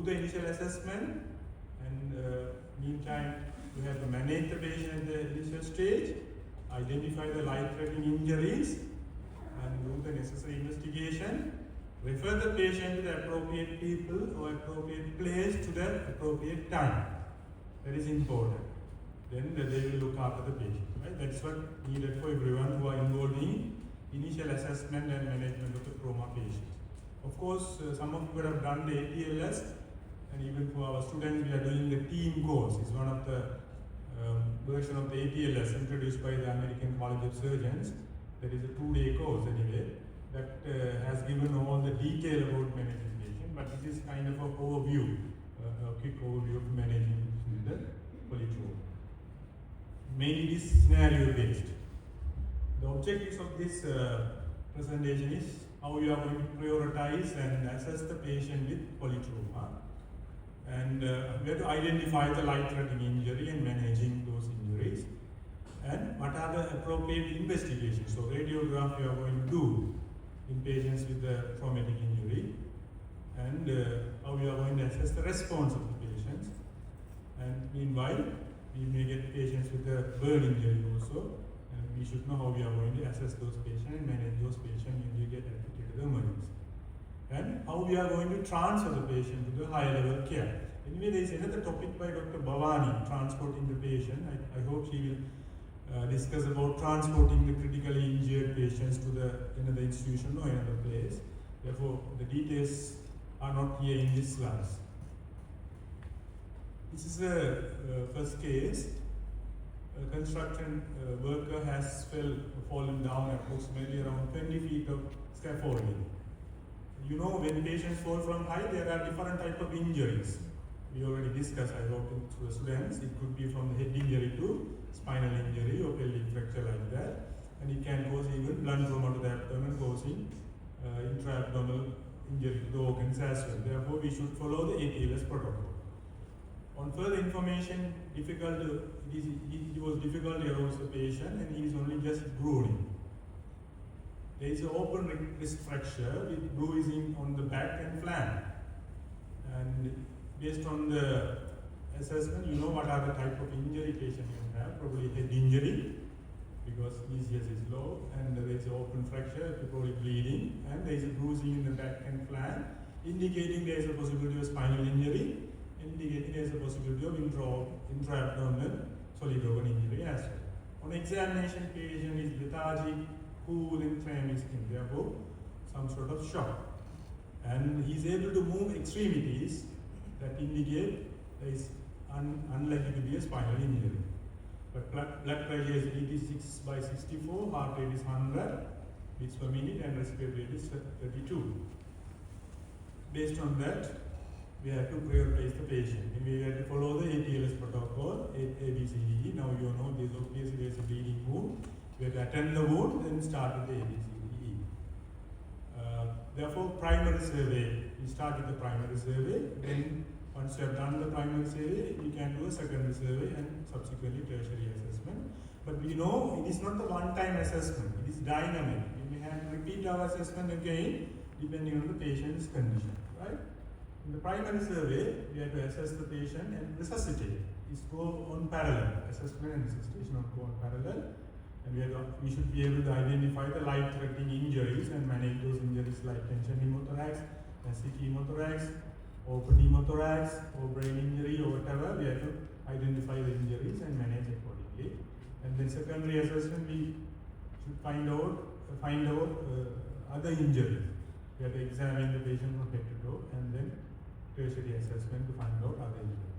the initial assessment, and meantime you have to manage the patient at the initial stage, identify the life-threatening injuries, and do the necessary investigation, refer the patient to the appropriate people or appropriate place to the appropriate time. That is important. Then they will look after the patient. Right? That's what needed for everyone who are involved in initial assessment and management of the trauma patients. Of course, some of you have done the ATLS, and even for our students, we are doing the team course. It's one of the version of the ATLS introduced by the American College of Surgeons. That is a 2-day course anyway, that has given all the detail about managing patient, but this is kind of an overview, a quick overview of managing the polytrauma. Mainly this scenario based. The objectives of this presentation is how you are going to prioritize and assess the patient with polytrauma, and we have to identify the life-threatening injury and managing those injuries, and what are the appropriate investigations. So radiograph we are going to do in patients with a traumatic injury, and how we are going to assess the response of the patients, and meanwhile we may get patients with a burn injury also, and we should know how we are going to assess those patients and manage those patients when they get admitted to the emergency, and how we are going to transfer the patient to the higher level care. Anyway, there is another topic by Dr. Bhavani, transporting the patient. I hope she will discuss about transporting the critically injured patients to another institution or another place. Therefore, the details are not here in this slides. This is the first case. A construction worker has fallen down approximately around 20 feet of scaffolding. You know, when patients fall from height, there are different types of injuries. We already discussed, I hope, to the students. It could be from the head injury to spinal injury or pelvic fracture like that. And it can cause even blunt trauma to the abdomen, causing intra-abdominal injury to the organs as well. Therefore, we should follow the ATLS protocol. On further information, it was difficult to arouse the patient, and he is only just groaning. There is an open wrist fracture with bruising on the back and flank. And based on the assessment, you know what are the type of injury patient you have. Probably head injury, because ECS is low, and there is an open fracture, probably bleeding, and there is a bruising in the back and flank, indicating there is a possibility of spinal injury, indicating there is a possibility of intra-abdominal solid organ injury as well. On examination, patient is lethargic, cool, and clammy skin, therefore some sort of shock. And he is able to move extremities that indicate there is unlikely to be a spinal injury. But blood pressure is 86/64, heart rate is 100 beats per minute, and respiratory rate is 32. Based on that, we have to prioritize the patient. And we have to follow the ATLS protocol, A, B, C, D, E. Now you know this obviously there is a bleeding wound. We have to attend the wound, then start with the A, B, C, D, E. Therefore, primary survey, we start with the primary survey, then once you have done the primary survey, we can do a secondary survey and subsequently tertiary assessment. But we know it is not the one-time assessment, it is dynamic. We may have to repeat our assessment again depending on the patient's condition, right? In the primary survey, we have to assess the patient and resuscitate. It's go on parallel, assessment and resuscitation go on parallel. And we should be able to identify the life-threatening injuries and manage those injuries like tension pneumothorax, acid pneumothorax, open pneumothorax, or brain injury or whatever. We have to identify the injuries and manage accordingly. And then secondary assessment, we should find out other injuries. We have to examine the patient from head to toe, and then tertiary assessment to find out other injuries.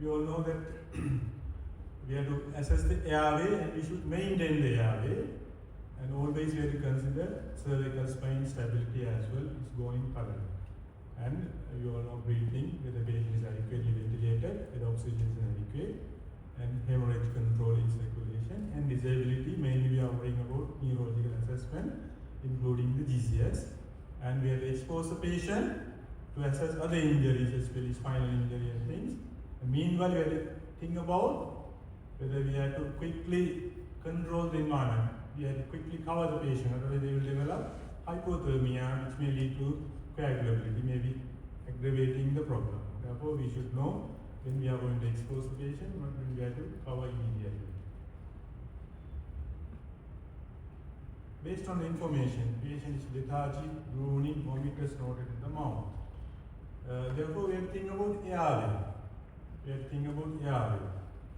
We all know that we have to assess the airway, and we should maintain the airway, and always we have to consider cervical spine stability as well. It's going parallel. And you all know breathing, whether the patient is adequately ventilated, whether oxygen is adequate, and hemorrhage control in circulation, and disability. Mainly we are worrying about neurological assessment, including the GCS, and we have to expose the patient to assess other injuries, especially spinal injury and things. And meanwhile, we have to think about whether we have to quickly control the environment. We have to quickly cover the patient, otherwise they will develop hypothermia, which may lead to coagulability may be aggravating the problem. Therefore, we should know when we are going to expose the patient, when we have to cover immediately. Based on the information, patient is lethargic, groaning, vomiters noted in the mouth. Therefore, we have to think about airway. We have to think about airway.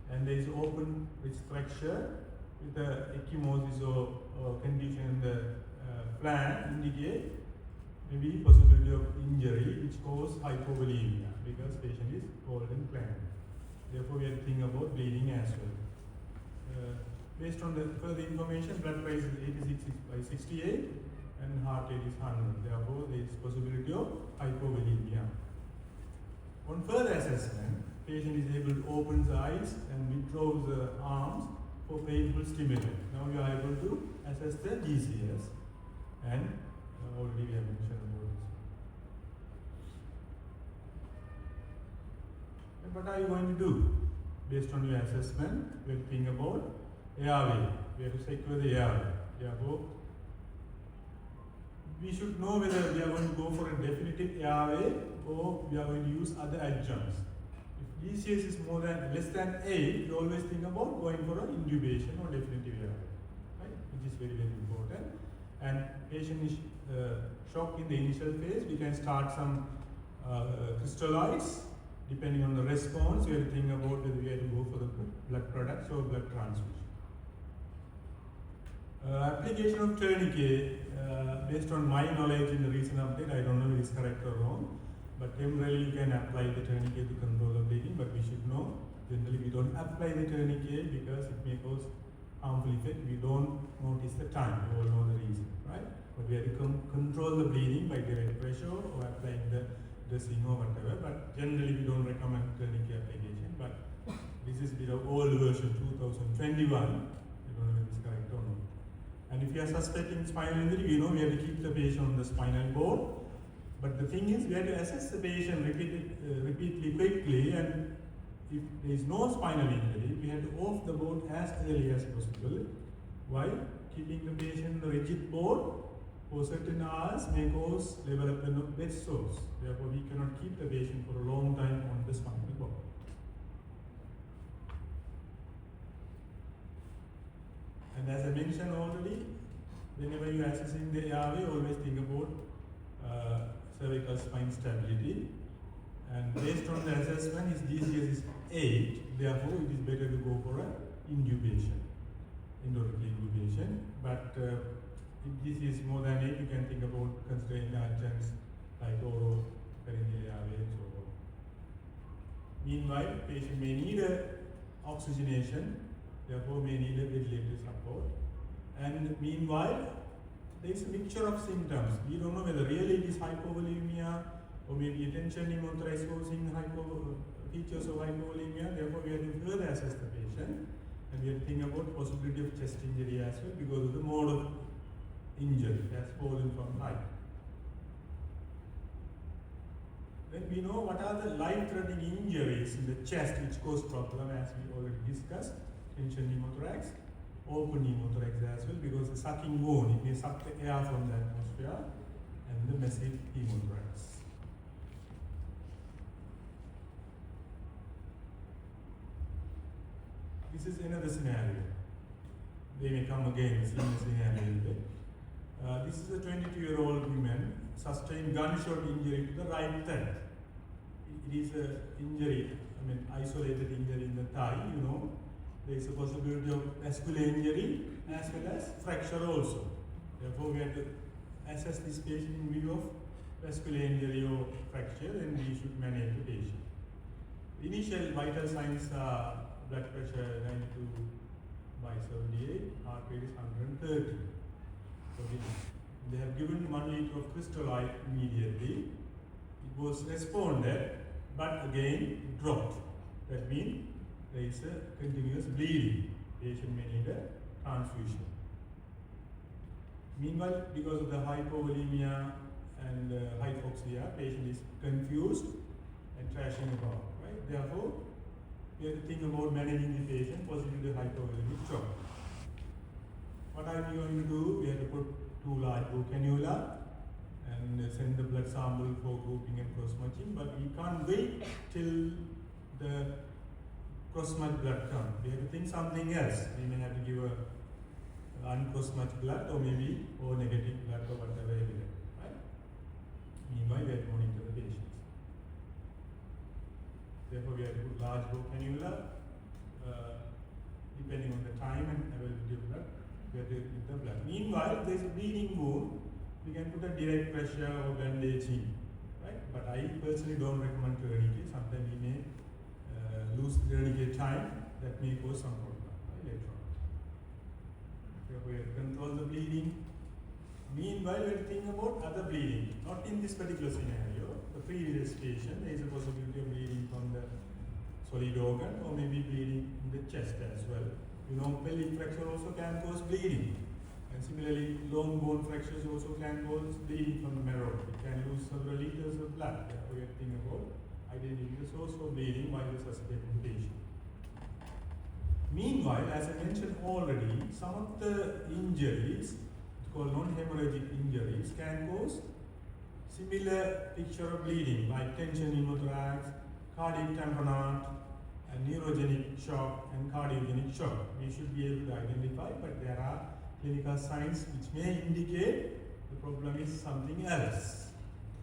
And there is open rich structure with the ecchymosis or condition in the flank indicate maybe possibility of injury which cause hypovolemia because patient is cold and clammy. Therefore, we have to think about bleeding as well. Based on the further information, blood pressure is 86/68 and heart rate is 100. Therefore, there is possibility of hypovolemia. On further assessment, patient is able to open the eyes and withdraw the arms for painful stimulant. Now we are able to assess the GCS and already we have mentioned about this. And what are you going to do? Based on your assessment, we will think about airway. We have to secure the airway. Therefore, we should know whether we are going to go for a definitive airway or we are going to use other adjuncts. If GCS is less than 8, we always think about going for an intubation or definitive airway, right? Which is very, very important. And patient is shocked in the initial phase. We can start some crystalloids. Depending on the response, we have to think about whether we have to go for the blood products or blood transfusion. Application of tourniquet, based on my knowledge in the recent update, I don't know if it's correct or wrong, but generally you can apply the tourniquet to control the bleeding, but we should know, generally we don't apply the tourniquet because it may cause harmful effect. We don't notice the time, we all know the reason, right? But we have to control the bleeding by direct pressure or applying the dressing or whatever, but generally we don't recommend tourniquet application, but this is the old version 2021, I don't know if it's correct or not. And if you are suspecting spinal injury, we know we have to keep the patient on the spinal cord. But the thing is, we have to assess the patient repeatedly, quickly, and if there is no spinal injury, we have to off the board as early as possible. While keeping the patient on the rigid board for certain hours may cause development of bed sores. Therefore, we cannot keep the patient for a long time on the spinal board. And as I mentioned already, whenever you are assessing the airway, always think about cervical spine stability. And based on the assessment, his GCS is 8, therefore it is better to go for an intubation, endotracheal intubation. But if GCS is more than 8, you can think about considering the adjuncts like oropharyngeal airway and so on. Meanwhile, patient may need oxygenation, therefore may need a ventilator support. And meanwhile, there is a mixture of symptoms. We don't know whether really it is hypovolemia or maybe attention pneumothorax causing features of hypovolemia. Therefore, we have to further assess the patient and we have to think about possibility of chest injury as well because of the mode of injury has fallen from height. Then we know what are the life-threatening injuries in the chest which cause problem, as we already discussed. Tension pneumothorax, open pneumothorax as well, because the sucking wound, it may suck the air from the atmosphere, and the massive pneumothorax. This is another scenario. They may come again, the same scenario. This is a 22-year-old woman sustained gunshot injury to the right thigh. It is an injury, isolated injury in the thigh, you know. There is a possibility of vascular injury as well as fracture also. Therefore, we have to assess this patient in view of vascular injury or fracture, and we should manage the patient. The initial vital signs are blood pressure 92/78, heart rate is 130. So they have given 1 liter of crystalloid immediately. It was responded, but again it dropped. That means there is a continuous bleeding. Patient may need a transfusion. Meanwhile, because of the hypovolemia and hypoxia, patient is confused and trashing about. Right? Therefore, we have to think about managing the patient, possibly hypovolemic shock. What are we going to do? We have to put 2 large bore cannula and send the blood sample for grouping and cross-matching, but we can't wait till the cross-match blood comes. We have to think something else. We may have to give a uncross-matched blood or maybe O negative blood or whatever evidence, right? Meanwhile, we have to monitor the patients. Therefore, we have to put large bore cannula, depending on the time and availability of blood, we have to give the blood. Meanwhile, there is a bleeding wound, we can put a direct pressure or bandaging, right? But I personally don't recommend tourniquet. Sometimes we may lose the tourniquet time, that may cause some problem, right, later on. Therefore, we have to control the bleeding. Meanwhile, we have to think about other bleeding. Not in this particular scenario. The previous patient, there is a possibility of bleeding from the solid organ or maybe bleeding in the chest as well. You know, pelvic fracture also can cause bleeding. And similarly, long bone fractures also can cause bleeding from the marrow. It can lose several liters of blood. Therefore, we have to think about identifying the source of bleeding while we suspect the patient. Meanwhile, as I mentioned already, some of the injuries, called non-hemorrhagic injuries, can cause similar picture of bleeding, like tension pneumothorax, cardiac tamponade, and neurogenic shock and cardiogenic shock. We should be able to identify, but there are clinical signs which may indicate the problem is something else.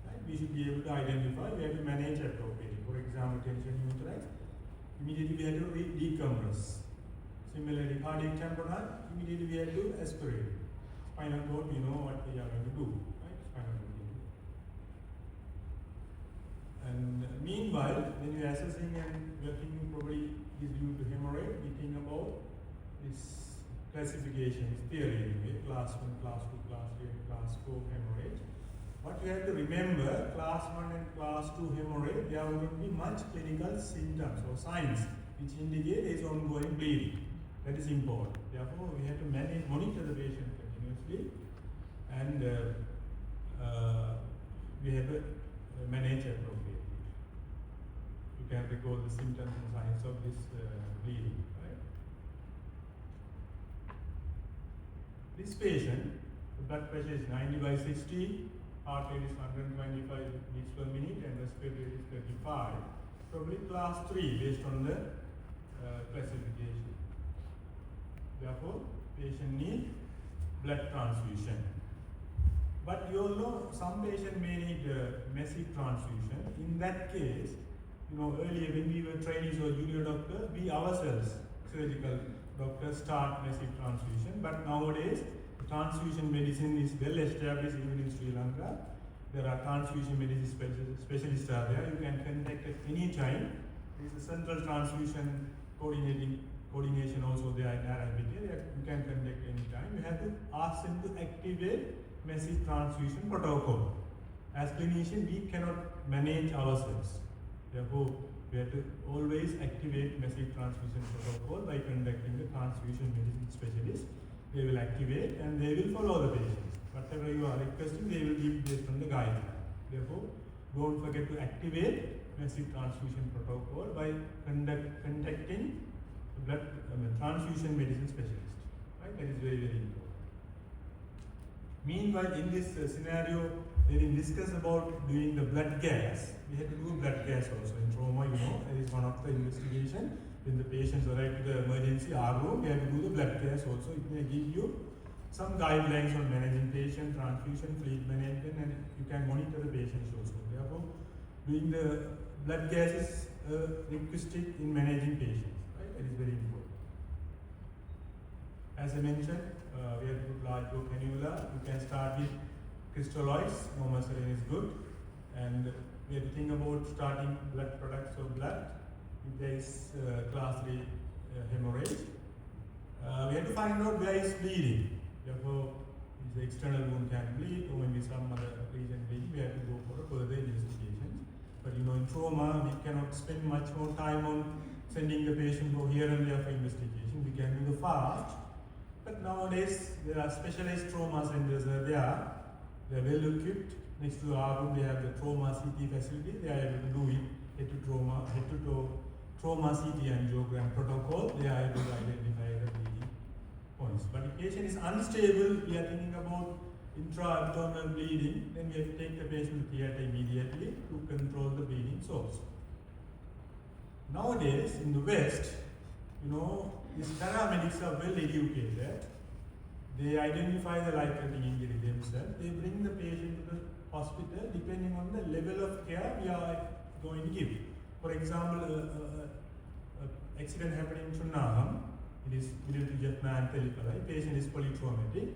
Right? We should be able to identify, we have to manage appropriately. For example, tension pneumothorax, immediately we have to decompress. Similarly, cardiac tamponade, immediately we have to aspirate. Spinal cord, we know what we are going to do. Right? Spinal cord. And meanwhile, when you are assessing and we are thinking probably is due to hemorrhage, we think about this classification, this theory anyway, class 1, class 2, class 3, and class 4 hemorrhage. What you have to remember, class 1 and class 2 hemorrhage, there will not be much clinical symptoms or signs which indicate there is ongoing bleeding. That is important. Therefore, we have to monitor the patient continuously, and we have to manage appropriately. You can recall the symptoms and signs of this bleeding. Right? This patient, the blood pressure is 90/60, heart rate is 125 beats per minute, and respiratory rate is 35. Probably class 3 based on the classification. Therefore, patient needs blood transfusion. But you all know some patient may need massive transfusion. In that case, you know, earlier when we were trainees or junior doctors, we ourselves, surgical doctors, start massive transfusion. But nowadays, transfusion medicine is well established even in Sri Lanka. There are transfusion medicine specialists are there. You can contact at any time. There is a central transfusion coordination also there in RIBT. You can contact any time. You have to ask them to activate massive transfusion protocol. As clinician, we cannot manage ourselves. Therefore, we have to always activate massive transfusion protocol by conducting the transfusion medicine specialist. They will activate and they will follow the patients. Whatever you are requesting, they will give based on the guideline. Therefore, don't forget to activate massive transfusion protocol by contacting transfusion medicine specialist. Right? That is very, very important. Meanwhile, in this scenario, when we discuss about doing the blood gas, we have to do blood gas also. In trauma, you know, that is one of the investigation. When the patients arrive to the emergency R room, we have to do the blood gas also. It may give you some guidelines on managing patient, transfusion, fluid management, and you can monitor the patients also. Therefore, doing the blood gas is requisite in managing patients. Right? That is very important. As I mentioned, we have to put large bore cannula. You can start with crystalloids. Normal saline is good, and we have to think about starting blood products of blood. If there is class 3 hemorrhage, we have to find out where is bleeding. Therefore, if the external wound can bleed, or maybe some other region bleeding, we have to go for a further investigation. But you know, in trauma, we cannot spend much more time on sending the patient for here and there for investigation. We can do the fast. But nowadays, there are specialized trauma centers there. They are well equipped. Next to our room, they have the trauma CT facility. They are able to do it head to toe trauma CT angiogram protocol. They are able to identify the bleeding points. But if patient is unstable, we are thinking about intra-abdominal bleeding, then we have to take the patient to theatre immediately to control the bleeding source. Nowadays, in the West, these paramedics are well educated. They identify the life-threatening injury themselves. They bring the patient to the hospital depending on the level of care we are going to give. For example, accident happened in Sunnaham. It is related to Jaffna and Telipalai. Patient is polytraumatic,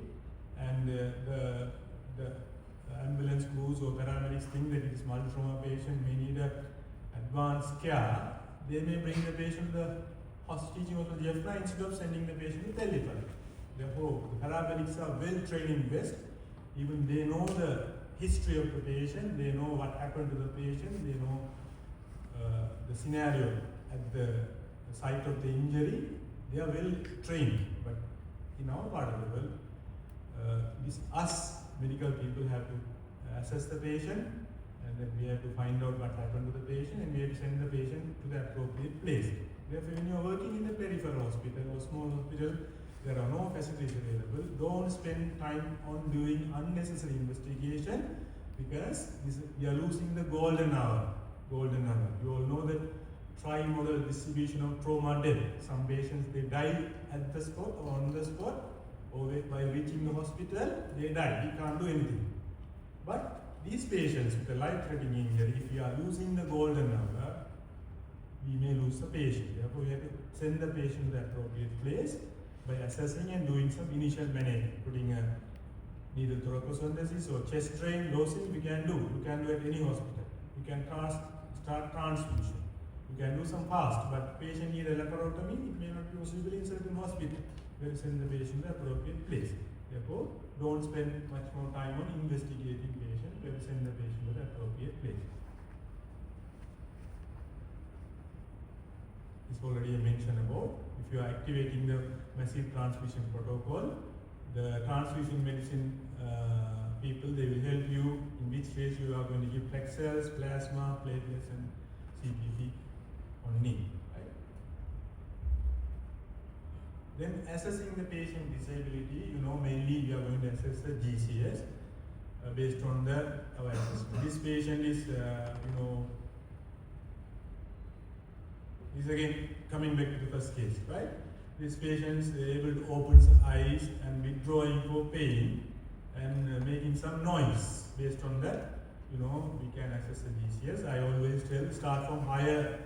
and the ambulance crews or paramedics think that it is multi-trauma patient, may need advanced care. They may bring the patient to the teaching hospital Jaffna instead of sending the patient to Telipalai. Therefore, the paramedics are well trained in West. Even they know the history of the patient, they know what happened to the patient, they know the scenario at the site of the injury. They are well trained. But in our part of the world, us medical people have to assess the patient, and then we have to find out what happened to the patient, and we have to send the patient to the appropriate place. Therefore, when you are working in a peripheral hospital or small hospital, there are no facilities available. Don't spend time on doing unnecessary investigation, because we are losing the golden hour. You all know that tri-modal distribution of trauma death. Some patients, they die at the spot or on the spot, or while reaching the hospital, they die. We can't do anything. But these patients with a life-threatening injury, if we are losing the golden hour, we may lose the patient. Therefore, we have to send the patient to the appropriate place by assessing and doing some initial management, putting a needle thoracocentesis or chest drain. Those things we can do. You can do at any hospital. You can start transfusion. You can do some fast, but patient need a laparotomy. It may not be possible in certain hospital. We will send the patient to the appropriate place. Therefore, don't spend much more time on investigating patient. We will send the patient to the appropriate place. It's already mentioned about. If you are activating the massive transfusion protocol, the transfusion medicine people, they will help you in which phase you are going to give flex cells, plasma, platelets, and CPP on need. Right? Then assessing the patient disability, mainly we are going to assess the GCS based on our assessment. This patient is, is again coming back to the first case, right? This patient is able to open his eyes and withdrawing for pain and making some noise. Based on that, we can assess the GCS. I always tell, start from higher,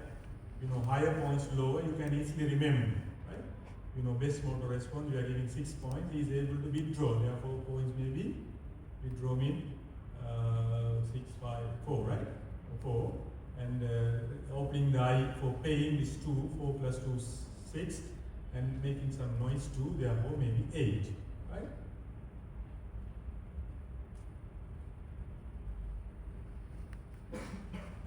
higher points lower, you can easily remember, right? Best motor response, we are giving 6 points. He is able to withdraw. Therefore, points may be withdraw mean 6, 5, 4, right? 4. And opening the eye for pain is 2, 4 plus 2 is 6, and making some noise 2, therefore maybe 8, right?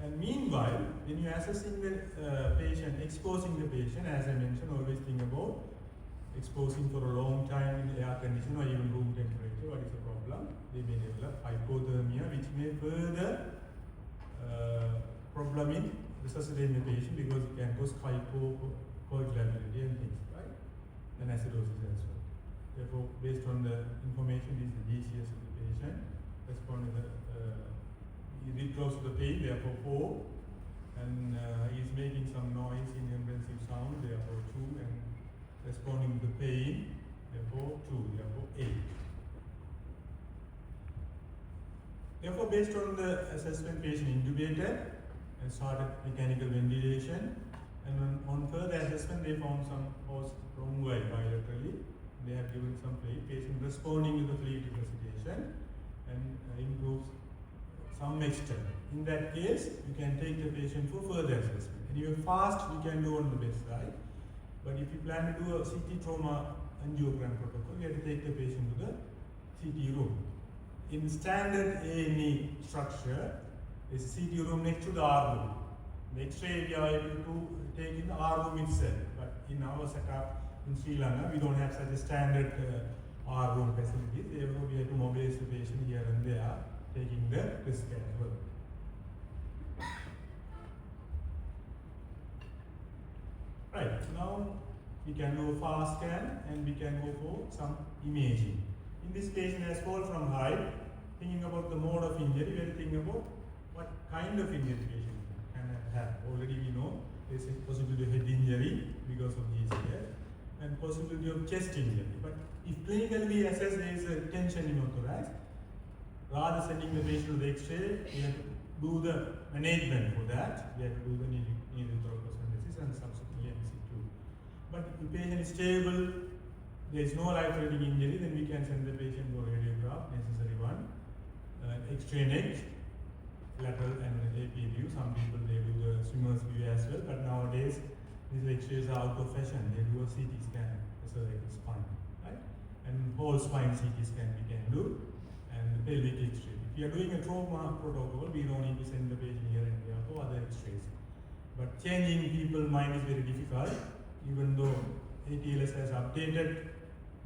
And meanwhile, when you are assessing the patient, exposing the patient, as I mentioned, always think about exposing for a long time in air condition or even room temperature. What is the problem? They may develop hypothermia, which may further problem in resuscitating the patient, because it can cause hypocoagulability and things, right? And acidosis as well. Therefore, based on the information, this is the GCS of the patient. Respond to the he withdraws to the pain, therefore 4, and he is making some noise in impressive sound, therefore 2, and responding to the pain, therefore 2, therefore 8. Therefore, based on the assessment, patient intubated and started mechanical ventilation, and on further assessment, they found some host thrombi bilaterally. They have given some fluid, patient responding to the fluid resuscitation and improves some extent. In that case, you can take the patient for further assessment. And even fast, we can do on the bedside. But if you plan to do a CT trauma angiogram protocol, you have to take the patient to the CT room. In standard A&E structure, there is a CT room next to the R room. The X-ray we are able to take in the R room itself. But in our setup in Sri Lanka, we don't have such a standard R room facility. Therefore, we have to mobilize the patient here and there, taking the risk as well. Right, now we can do a fast scan and we can go for some imaging. In this patient has fall from height, thinking about the mode of injury, we have to think about what kind of injury patient can have. Already we know there is a possibility of head injury because of the ACL and possibility of chest injury. But if clinically we assess there is a tension in the thorax, rather sending the patient to the X-ray, we have to do the management for that. We have to do the needle thoracocentesis and subsequently MC2. But if the patient is stable, there is no life-threatening injury, then we can send the patient for radiograph, necessary one, X-ray neck, lateral and AP view. Some people they do the swimmer's view as well, but nowadays these X-rays are out of fashion. They do a CT scan, the cervical spine, right? And whole spine CT scan we can do, and the pelvic X-ray. If we are doing a trauma protocol, we don't need to send the patient here and there for other X-rays. But changing people's mind is very difficult, even though ATLS has updated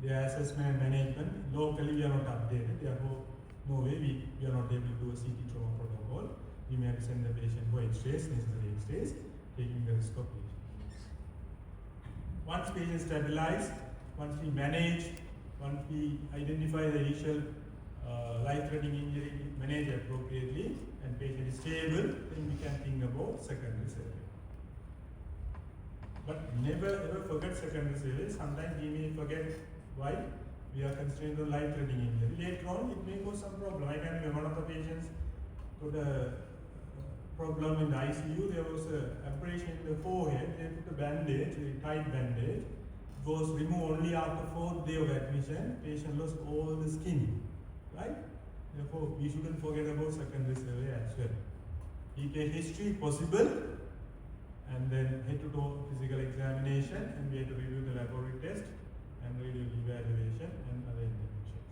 their assessment and management. Locally we are not updated, therefore no way we are not able to do a CT trauma protocol. We may have to send the patient for X-rays, necessary X-rays, taking the risk of patient. Once patient stabilized, once we manage, once we identify the initial life-threatening injury, manage appropriately, and patient is stable, then we can think about secondary surgery. But never ever forget secondary surgery. Sometimes we may forget why we are constrained on life-threatening injury. Later on, it may cause some problem. I can remember one of the patients got a problem in the ICU. There was an abrasion in the forehead. They put a bandage, a tight bandage. It was removed only after 4th day of admission. Patient lost all the skin, right? Therefore, we shouldn't forget about secondary surgery as well. EK history possible, and then head-to-toe physical examination, and we have to review the laboratory test and radial evaluation and other interventions.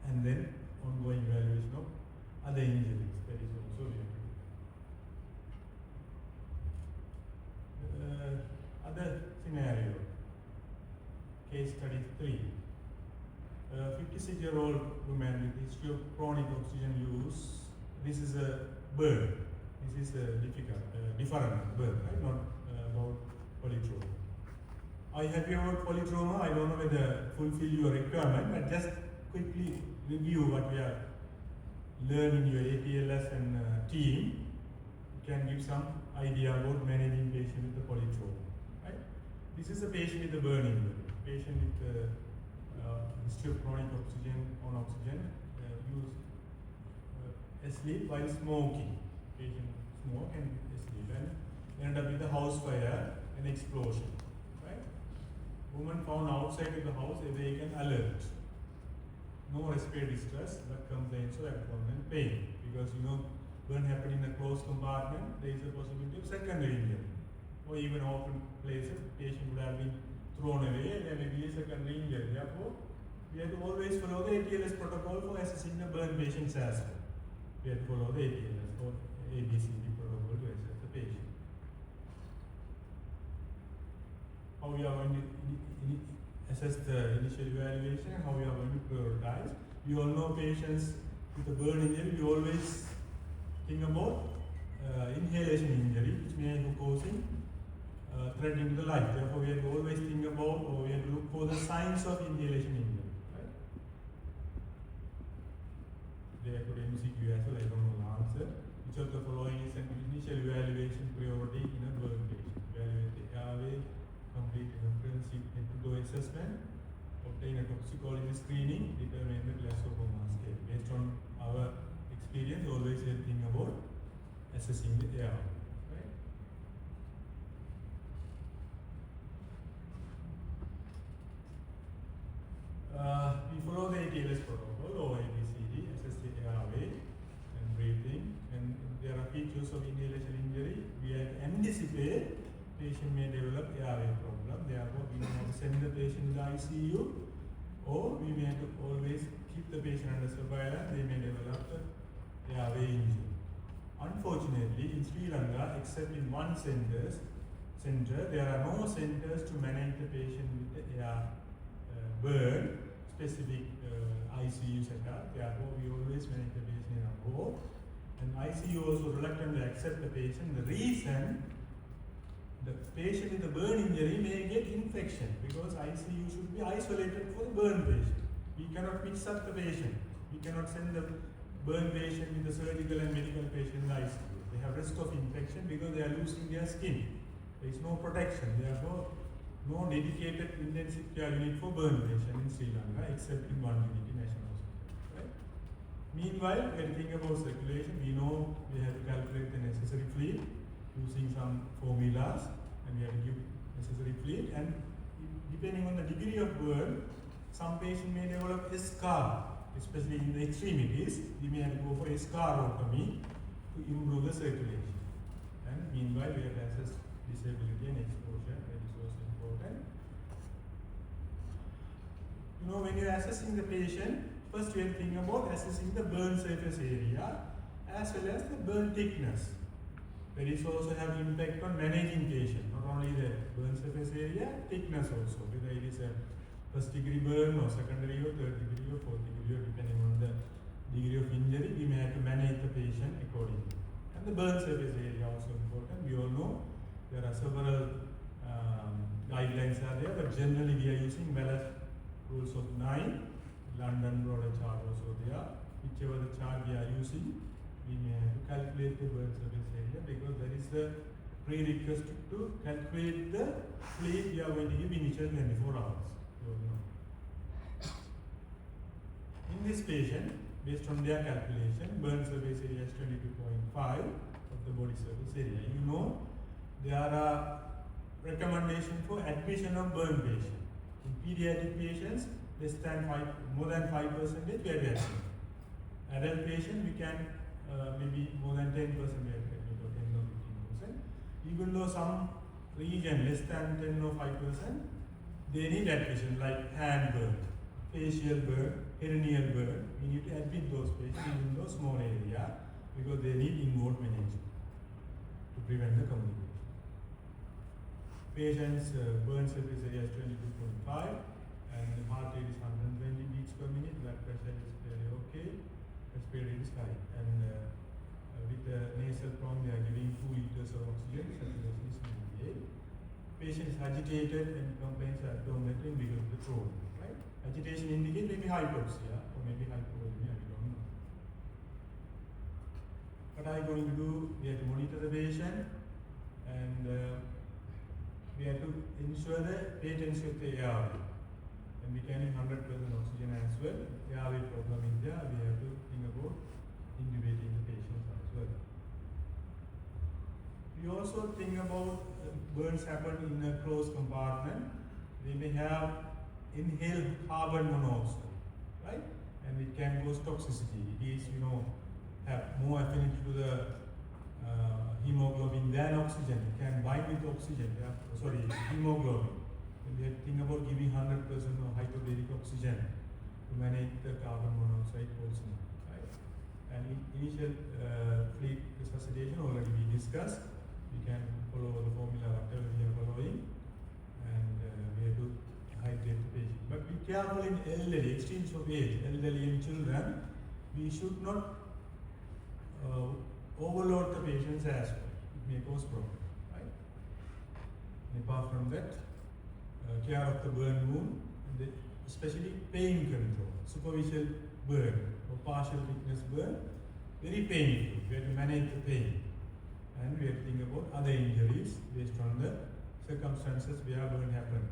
And then ongoing evaluation of other injuries, that is also we have to do. Other scenario, case study 3. 56-year-old woman with history of chronic oxygen use. This is a burn. This is a different burn, right? Not about polytrauma. I have you about polytrauma. I don't know whether fulfill your requirement, but just quickly review what we are learning in your ATLS and team. You can give some idea about managing patient with the polytrauma, right? This is a patient with a burn injury. Patient with history of chronic oxygen use asleep while smoking. Patient smoke and asleep and end up with a house fire and explosion. Woman found outside of the house, awake and alert. No respiratory distress, but complaints of abdominal pain. Because burn happened in a closed compartment, there is a possibility of secondary injury. Or even open places, patient would have been thrown away, there may be a secondary injury. Therefore, we have to always follow the ATLS protocol for assessing the burn patients as well. We have to follow the ATLS or ABCD protocol to assess the patient. How we are going to assess the initial evaluation and how we are going to prioritize. We all know patients with a burn injury, we always think about inhalation injury, which may be causing threatening to the life. Therefore, we have to always think about, or we have to look for the signs of inhalation injury. Right? They have got MCQ as well, I don't know the answer. Which of the following is an initial evaluation priority in a burn patient? Evaluate the airway, complete a comprehensive head-to-toe assessment, obtain a toxicology screening, determine the Glasgow-Coma scale. Based on our experience, always we think about assessing the air. Right? We follow the ATLS protocol or ABCD, assess the airway and breathing, and there are features of inhalation injury. We have to anticipate patient may develop airway problem. Therefore, we may have to send the patient to the ICU, or we may have to always keep the patient under surveillance. They may develop the airway injury. Unfortunately, in Sri Lanka, except in one center, there are no centers to manage the patient with the air burn, specific ICU setup. Therefore, we always manage the patient in our home. And ICU also reluctantly accept the patient. The reason, the patient with a burn injury may get infection because ICU should be isolated for the burn patient. we cannot mix up the patient. We cannot send the burn patient with the surgical and medical patient in the ICU. They have risk of infection because they are losing their skin. There is no protection. Therefore, no dedicated intensive care unit for burn patient in Sri Lanka except in one unit in National Hospital. Right? Meanwhile, when we think about circulation, we know we have to calculate the necessary fluid using some formulas, and we have to give necessary fluid. And depending on the degree of burn, some patient may develop a scar, especially in the extremities. We may have to go for a scarotomy to improve the circulation. And meanwhile, we have to assess disability and exposure. That is also important. You know, when you are assessing the patient, first we have to think about assessing the burn surface area as well as the burn thickness. That is also have impact on managing patient, not only the burn surface area, thickness also, whether it is a first degree burn or secondary or third degree or fourth degree, or depending on the degree of injury, we may have to manage the patient accordingly. And the burn surface area also important. We all know there are several guidelines are there, but generally we are using Mallet rules of 9, London broader chart also there. Whichever the chart we are using, we may have to calculate the burn surface area, because that is the prerequisite to calculate the fluid we are going to give initial 24 hours. In this patient, based on their calculation, burn surface area is 22.5 of the body surface area. You know, there are recommendations for admission of burn patient. In pediatric patients, more than 5% we are admitted. Adult patient, we can maybe more than 10% we are admitted, or 10 or 15%. Even though some region less than 10 or 5%, they need admission, like hand burn, facial burn, perineal burn. We need to admit those patients in those small area, because they need inward management to prevent the complication. Patient's burn surface area is 22.5, and the heart rate is 120 beats per minute. Blood pressure is fairly okay. Respiratory rate is high, and with the nasal prong, they are giving 2 liters of oxygen. Saturation is 98. Patient is agitated and complains abdominal pain because of the throat. Right? Agitation indicates maybe hypoxia or maybe hypovolemia. We don't know. What are you going to do? We have to monitor the patient, and we have to ensure the patency of the airway. And we can use 100% oxygen as well. Airway problem is there. We have to think about intubating the patients as well. We also think about burns happen in a closed compartment. They may have inhaled carbon monoxide, right? And it can cause toxicity. It is, have more affinity to the hemoglobin than oxygen. It can bind with oxygen, hemoglobin. And we have to think about giving 100% of hyperbaric oxygen to manage the carbon monoxide poisoning, right? And initial fluid resuscitation already we discussed. We can follow the formula whatever we are following, and we have to hydrate the patient. But be careful in elderly, extremes of age, elderly and children. We should not overload the patients as well. It may cause problem, right? And apart from that, care of the burn wound, especially pain control, superficial burn or partial thickness burn, very painful. We have to manage the pain. And we have to think about other injuries based on the circumstances where burn happened.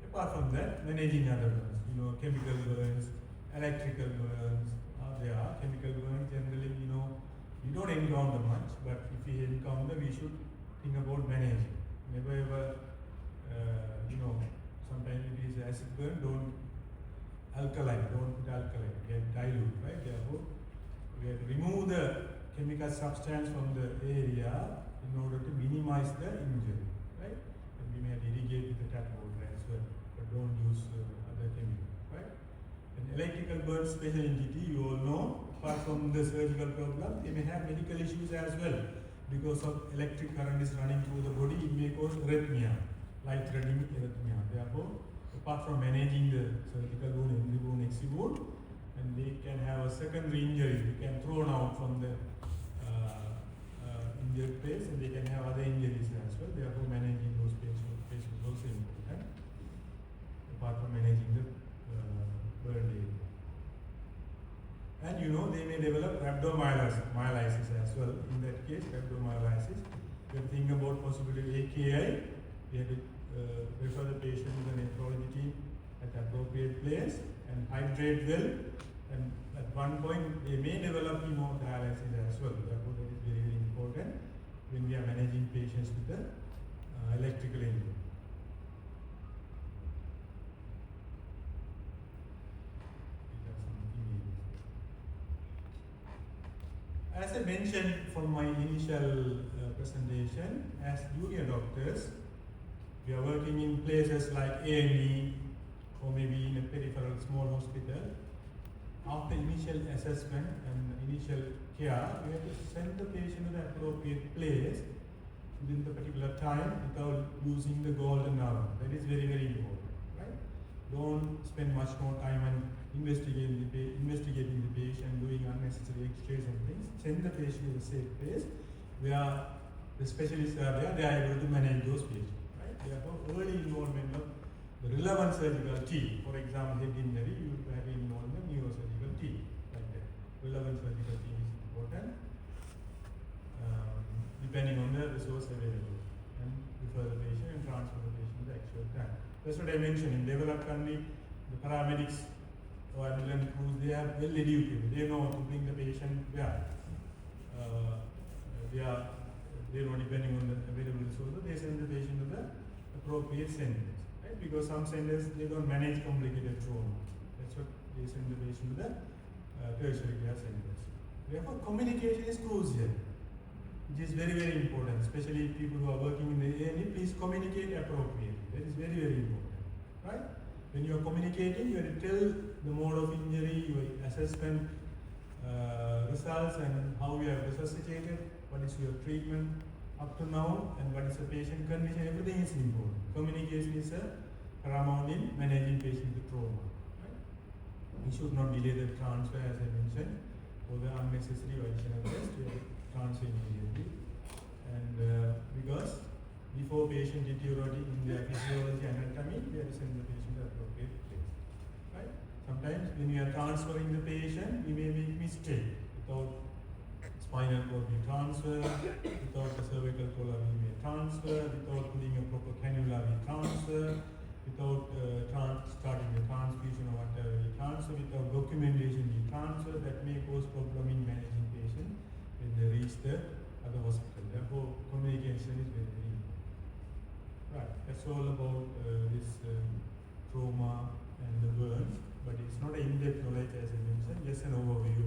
Apart from that, managing other burns, chemical burns, electrical burns, there are chemical burns generally, we don't encounter much, but if we encounter, we should think about managing. Never ever, sometimes it is acid burn, don't put alkaline, get dilute, right? Therefore, we have to remove the chemical substance from the area in order to minimize the injury, right? And we may have to irrigate with the tap water as well, but don't use other chemicals, right? And electrical burn special entity, you all know, apart from the surgical problem, they may have medical issues as well. Because of electric current is running through the body, it may cause arrhythmia, life-threatening arrhythmia. Therefore, apart from managing the surgical wound, entry wound, exit wound, and they can have a secondary injury, they can thrown out from the injured place, and they can have other injuries as well. Therefore, managing those patients is also important. apart from managing the burn area. And you know, they may develop rhabdomyolysis as well. In that case, rhabdomyolysis, you have to think about possibility AKI. We have to refer the patient to the nephrology team at the appropriate place and hydrate well. And at one point, they may develop hemodialysis as well. Therefore, that is very, very important when we are managing patients with the electrical injury. As I mentioned from my initial presentation, as junior doctors, we are working in places like A&E or maybe in a peripheral small hospital. After initial assessment and initial care, we have to send the patient to the appropriate place within the particular time without losing the golden hour. That is very, very important, right? Don't spend much more time on investigating the patient, doing unnecessary x-rays and things. Send the patient to the safe place where the specialists are there, they are able to manage those patients, right? Therefore, early involvement of the relevant surgical team. For example, head injury, you have to involve the neurosurgical team, like that. Relevant surgical team is important, depending on the resource available, and refer the patient and transfer the patient to the actual time. That's what I mentioned. In developed country, the paramedics or ambulance crews, they are well educated. They know to bring the patient where. They know, depending on the available resources, they send the patient to the appropriate centers, right? Because some centers, they don't manage complicated trauma. That's what they send the patient to the tertiary care centers. Therefore, communication is crucial, which is very, very important, especially people who are working in the A&E. Please communicate appropriately. That is very, very important, right? When you are communicating, you have to tell the mode of injury, your assessment results, and how you have resuscitated, what is your treatment up to now, and what is the patient condition. Everything is important. Communication is paramount in managing patient with trauma. Right? We should not delay the transfer, as I mentioned, for the unnecessary or additional test. You have to transfer immediately. And because before patient deteriorating in their physiology and anatomy, we have to send the patient to the appropriate place. Right? Sometimes when we are transferring the patient, we may make mistake without spinal cord we transfer, without the cervical collar we may transfer, without putting a proper cannula we transfer, without starting the transfusion or whatever we transfer, without documentation we transfer. That may cause problem in managing patient when they reach the other hospital. Therefore, communication is very, very important. Right, that's all about this trauma and the burns, but it's not an in-depth knowledge as I mentioned, just an overview.